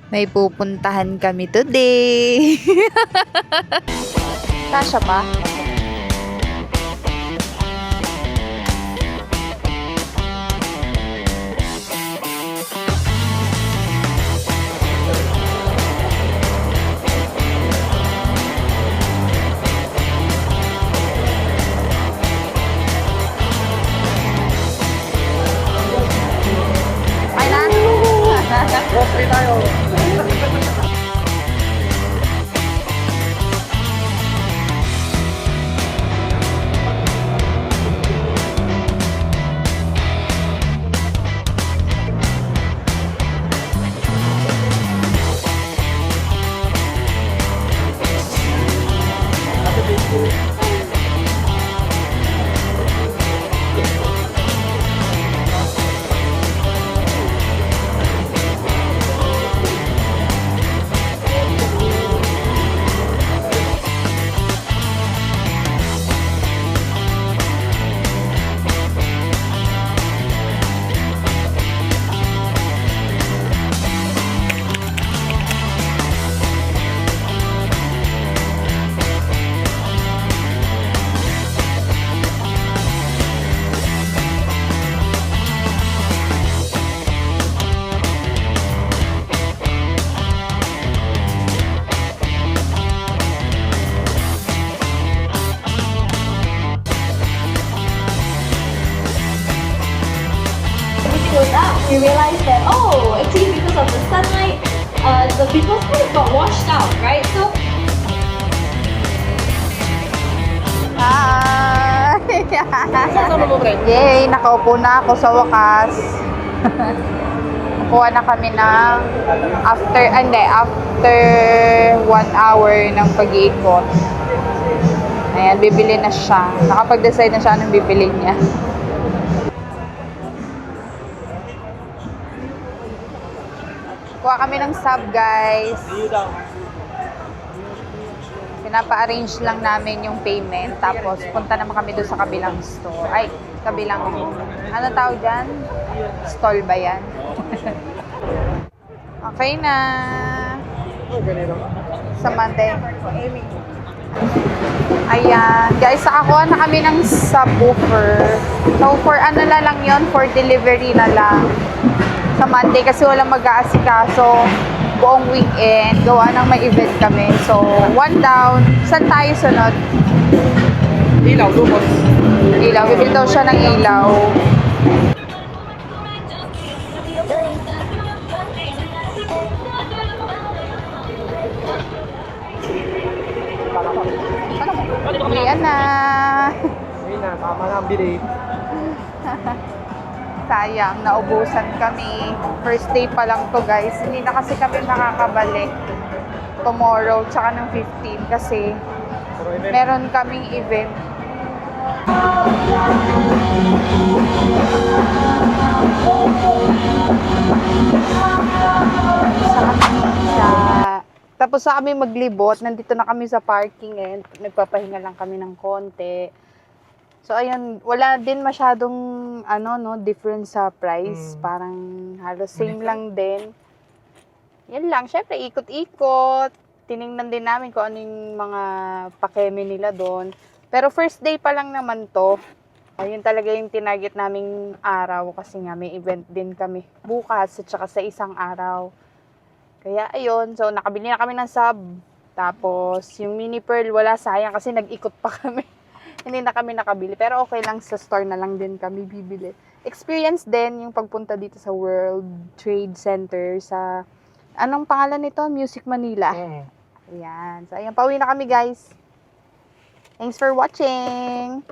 May pupuntahan kami today. Kasha pa? Ay na? Grocery tayo. Goes up, we realized that, oh, actually because of the sunlight, the people kind of got washed out, right? So Hi! Sasama mo, Brent? Yay! Nakaupo na ako sa wakas. Kuha na kami ng after 1 hour ng pag-iikot. Ayan, bibili na siya. Nakapag-decide na siya anong bibili niya. Kuha kami ng sub, guys. Pinapa-arrange lang namin yung payment. Tapos, punta naman kami doon sa kabilang store. Ay, kabilang, ano tawag dyan? Stall ba yan? Okay na. Oh, ganito. Sa Monday. Ayan. Guys, nakakuha na kami ng subwoofer. So, for ano na lang yon, for delivery na lang. Sa Monday kasi walang mag-aasikaso buong weekend. Gawa ng may event kami. So, 1 down. Saan tayo sunod? Ilaw, lumos. Ilaw. Bibili daw siya ng ilaw. Ayan na. Ayun na, tama na ang bili. Sayang, naubusan kami. First day pa lang to, guys. Hindi na kasi kami makakabalik tomorrow, tsaka ng 15 kasi Puro event. meron kaming event. Tapos sa kami maglibot, nandito na kami sa parking and nagpapahinga lang kami ng konti. So ayun, wala din masyadong difference sa price. Parang halos same lang din. Yan lang, syempre ikot-ikot. Tiningnan din namin kung ano yung mga pakeme nila doon. Pero first day pa lang naman to. Ayun talaga yung tinarget naming araw kasi nga may event din kami bukas at saka sa isang araw. Kaya ayun, so nakabili na kami ng sub. Tapos yung mini pearl wala, sayang kasi nag-ikot pa kami. Hindi na kami nakabili. Pero okay lang, sa store na lang din kami bibili. Experience din yung pagpunta dito sa World Trade Center sa, anong pangalan nito? Music Manila. Ayan. So ayan, pauwi na kami, guys. Thanks for watching!